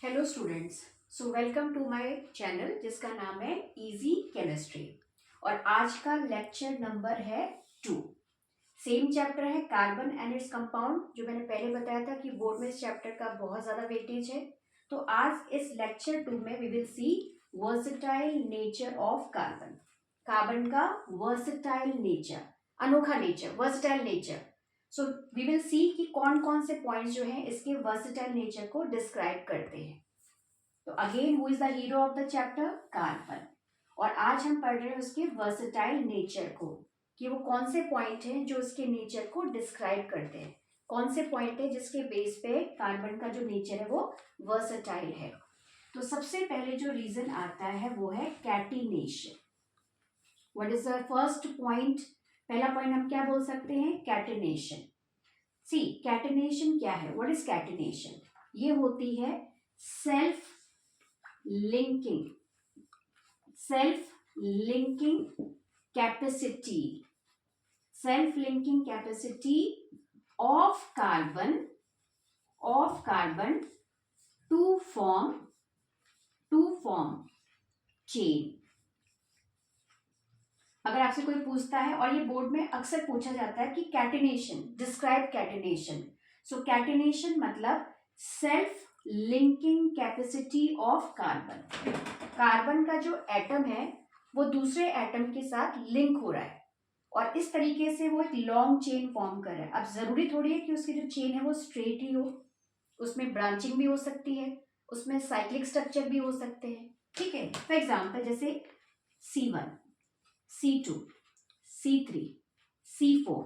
Hello students. Welcome to my channel जिसका नाम है इजी केमिस्ट्री। और आज का लेक्चर नंबर है 2। सेम चैप्टर है कार्बन एंड इट्स कंपाउंड, जो मैंने पहले बताया था कि बोर्ड में इस चैप्टर का बहुत ज़्यादा वेटेज है। तो आज इस लेक्चर 2 में we will see versatile nature of carbon. Carbon का वर्सेटाइल नेचर, अनोखा nature, versatile nature. So we will see कि कौन कौन से पॉइंट्स जो हैं इसके वर्सेटाइल नेचर को डिस्क्राइब करते हैं। तो again who is the hero of the chapter? Carbon. और आज हम पढ़ रहे हैं उसके वर्सेटाइल नेचर को, कि वो कौन से पॉइंट हैं जो उसके नेचर को डिस्क्राइब करते हैं, कौन से पॉइंट है जिसके बेस पे कार्बन का जो नेचर है वो वर्सेटाइल है। तो सबसे पहले जो रीजन आता है वो है catenation. What is the first point? पहला पॉइंट हम क्या बोल सकते हैं? कैटिनेशन। सी कैटिनेशन क्या है? What is catenation? ये होती है self linking capacity of carbon to form chain। अगर आपसे कोई पूछता है, और ये बोर्ड में अक्सर पूछा जाता है कि कैटिनेशन, डिस्क्राइब कैटिनेशन। सो कैटिनेशन मतलब self linking capacity of carbon. Carbon का जो एटम है वो दूसरे एटम के साथ लिंक हो रहा है और इस तरीके से वो एक लॉन्ग चेन फॉर्म कर रहा है। अब जरूरी थोड़ी है कि उसकी जो चेन है वो स्ट्रेट ही हो, उसमें ब्रांचिंग भी हो सकती है, उसमें साइक्लिक स्ट्रक्चर भी हो सकते हैं। ठीक है, फॉर एग्जाम्पल जैसे C1, C2, C3, C4,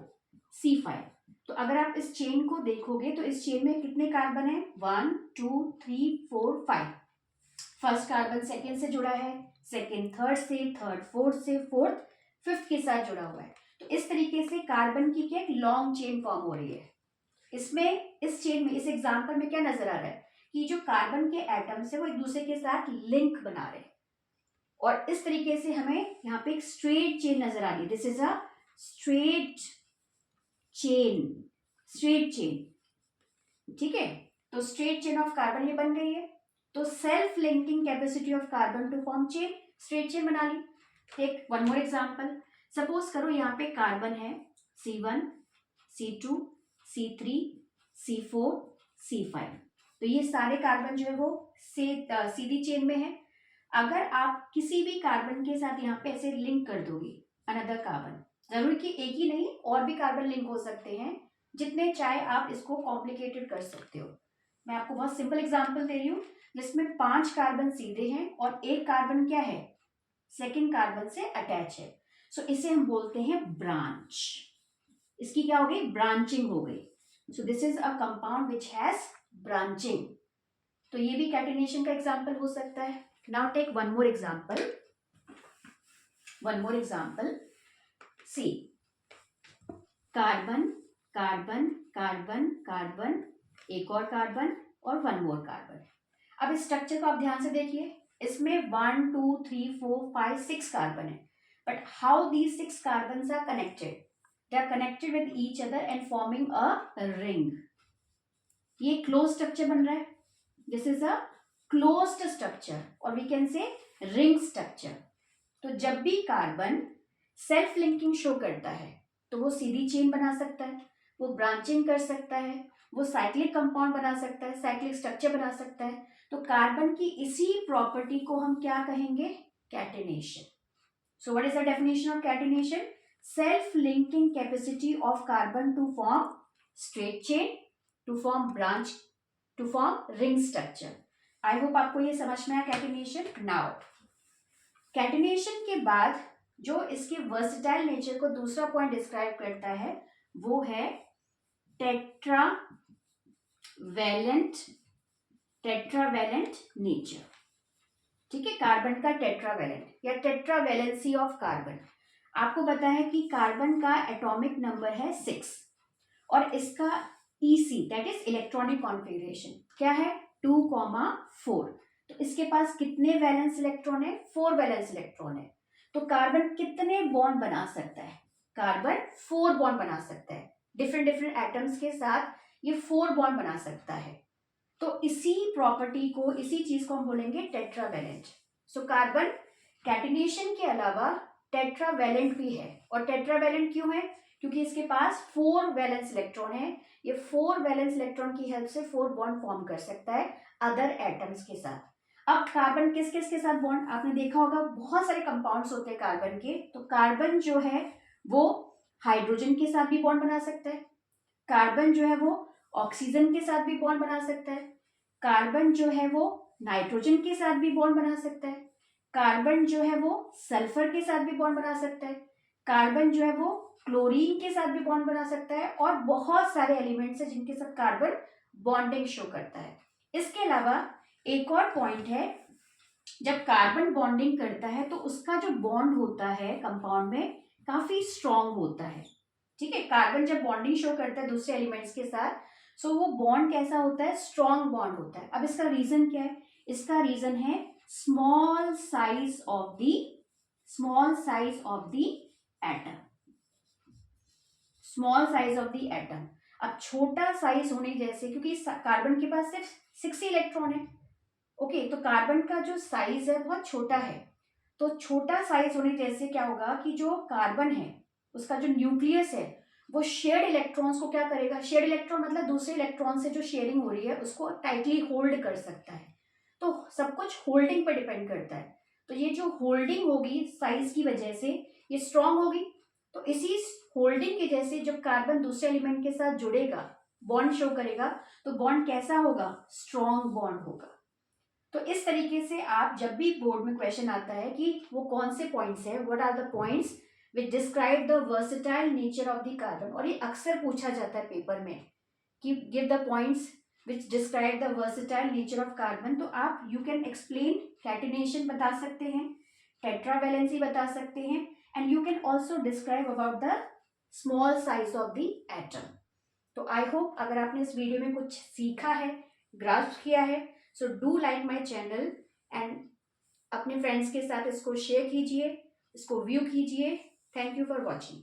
C5। तो अगर आप इस चेन को देखोगे तो इस चेन में कितने कार्बन है? 1 2 3 4 5। फर्स्ट कार्बन सेकेंड से जुड़ा है, सेकेंड थर्ड से, थर्ड फोर्थ से, फोर्थ फिफ्थ के साथ जुड़ा हुआ है। तो इस तरीके से कार्बन की क्या एक लॉन्ग चेन फॉर्म हो रही है। इसमें इस चेन में, इस एग्जांपल में क्या नजर आ रहा है कि जो कार्बन के एटम्स है वो एक दूसरे के साथ लिंक बना रहे हैं और इस तरीके से हमें यहाँ पे एक स्ट्रेट चेन नजर आ रही है। This is a straight chain. ठीक है, तो स्ट्रेट चेन ऑफ कार्बन ये बन गई है। तो self linking capacity of carbon to form chain, straight chain बना ली। Take one more example. Suppose करो यहाँ पे कार्बन है C1, C2, C3, C4, C5। तो ये सारे कार्बन जो है वो सीधी चेन में है। अगर आप किसी भी कार्बन के साथ यहाँ पे ऐसे लिंक कर दोगे अनदर कार्बन, जरूरी कि एक ही नहीं, और भी कार्बन लिंक हो सकते हैं, जितने चाहे आप इसको कॉम्प्लिकेटेड कर सकते हो। मैं आपको बहुत सिंपल एग्जांपल दे रही हूँ जिसमें 5 कार्बन सीधे हैं और एक कार्बन क्या है? सेकेंड कार्बन से अटैच है। सो इसे हम बोलते हैं ब्रांच। इसकी क्या हो गई? ब्रांचिंग हो गई। So this is a compound which has branching. तो ये भी कैटिनेशन का एग्जांपल हो सकता है। Now take one more example. See carbon carbon carbon carbon, एक और कार्बन और वन मोर कार्बन। अब इस स्ट्रक्चर को आप ध्यान से देखिए। इसमें 1 2 3 4 5 6 कार्बन है, but how these 6 carbon are connected? They are connected with each other and forming a ring. ये क्लोज स्ट्रक्चर बन रहा है। This is a closed structure और we can say ring structure. तो जब भी कार्बन सेल्फ लिंकिंग शो करता है तो वो सीधी चेन बना सकता है, वो ब्रांचिंग कर सकता है, वो साइक्लिक कंपाउंड बना सकता है, साइक्लिक स्ट्रक्चर बना सकता है। तो कार्बन की इसी प्रॉपर्टी को हम क्या कहेंगे? Catenation. So what is the definition of catenation? Self linking capacity of carbon to form straight chain, to form branch, to form ring structure. I hope आपको ये समझ में आया कैटिनेशन। नाउ कैटिनेशन के बाद जो इसके वर्सेटाइल नेचर को दूसरा पॉइंट डिस्क्राइब करता है वो है टेट्रावैलेंट नेचर। ठीक है, कार्बन का टेट्रावैलेंट या टेट्रावैलेंसी ऑफ कार्बन। आपको पता है कि कार्बन का एटॉमिक नंबर है 6 और इसका EC that is electronic configuration क्या है? 2,4। तो इसके पास कितने वैलेंस इलेक्ट्रॉन है? 4 वैलेंस इलेक्ट्रॉन है। तो कार्बन कितने बॉन्ड बना सकता है? कार्बन 4 बॉन्ड बना सकता है। डिफरेंट एटम्स के साथ ये 4 बॉन्ड बना सकता है। तो इसी प्रॉपर्टी को, इसी चीज को हम बोलेंगे टेट्रावैलेंट। सो कार्बन कैटिनेशन के अलावा टेट्रावैलेंट भी है। और टेट्रावैलेंट क्यों है? क्योंकि इसके पास 4 वैलेंस इलेक्ट्रॉन है। ये 4 वैलेंस इलेक्ट्रॉन की हेल्प से 4 बॉन्ड फॉर्म कर सकता है अदर एटम्स के साथ। अब कार्बन किस किस के साथ बॉन्ड, आपने देखा होगा बहुत सारे कंपाउंड्स होते हैं कार्बन के। तो कार्बन जो है वो हाइड्रोजन के साथ भी बॉन्ड बना सकता है, कार्बन जो है वो ऑक्सीजन के साथ भी बॉन्ड बना सकता है, कार्बन जो है वो नाइट्रोजन के साथ भी बॉन्ड बना सकता है, कार्बन जो है वो सल्फर के साथ भी बॉन्ड बना सकता है, कार्बन जो है वो क्लोरीन के साथ भी बॉन्ड बना सकता है, और बहुत सारे एलिमेंट्स हैं जिनके साथ कार्बन बॉन्डिंग शो करता है। इसके अलावा एक और पॉइंट है, जब कार्बन बॉन्डिंग करता है तो उसका जो बॉन्ड होता है कंपाउंड में काफी स्ट्रांग होता है। ठीक है, कार्बन जब बॉन्डिंग शो करता है दूसरे एलिमेंट्स के साथ, सो वो बॉन्ड कैसा होता है? स्ट्रांग बॉन्ड होता है। अब इसका रीजन क्या है? इसका रीजन है small size of the atom. Small size of the atom. अब छोटा साइज होने जैसे, क्योंकि कार्बन के पास सिर्फ 6 इलेक्ट्रॉन है। ओके, तो कार्बन का जो साइज है बहुत छोटा है। तो छोटा साइज होने जैसे क्या होगा कि जो कार्बन है उसका जो न्यूक्लियस है वो शेयर्ड इलेक्ट्रॉन्स को क्या करेगा? शेयर्ड इलेक्ट्रॉन मतलब दूसरे इलेक्ट्रॉन से जो शेयरिंग हो रही है उसको टाइटली होल्ड कर सकता है। तो सब कुछ होल्डिंग पर डिपेंड करता है। तो ये जो होल्डिंग होगी साइज की वजह से ये स्ट्रांग होगी। तो इसी होल्डिंग की जैसे जब कार्बन दूसरे एलिमेंट के साथ जुड़ेगा, बॉन्ड शो करेगा, तो बॉन्ड कैसा होगा? स्ट्रांग बॉन्ड होगा। तो इस तरीके से आप जब भी बोर्ड में क्वेश्चन आता है कि वो कौन से पॉइंट्स है, what are the points which describe the versatile nature of the carbon, और ये अक्सर पूछा जाता है पेपर में कि give the points which describe the versatile nature of carbon. तो आप यू कैन एक्सप्लेन कैटिनेशन बता सकते हैं, टेट्रावैलेंसी बता सकते हैं, and you can also describe about the small size of the atom. तो आई होप अगर आपने इस वीडियो में कुछ सीखा है, ग्रास्प किया है, so do like my channel and अपने फ्रेंड्स के साथ इसको शेयर कीजिए, इसको व्यू कीजिए। Thank you for watching.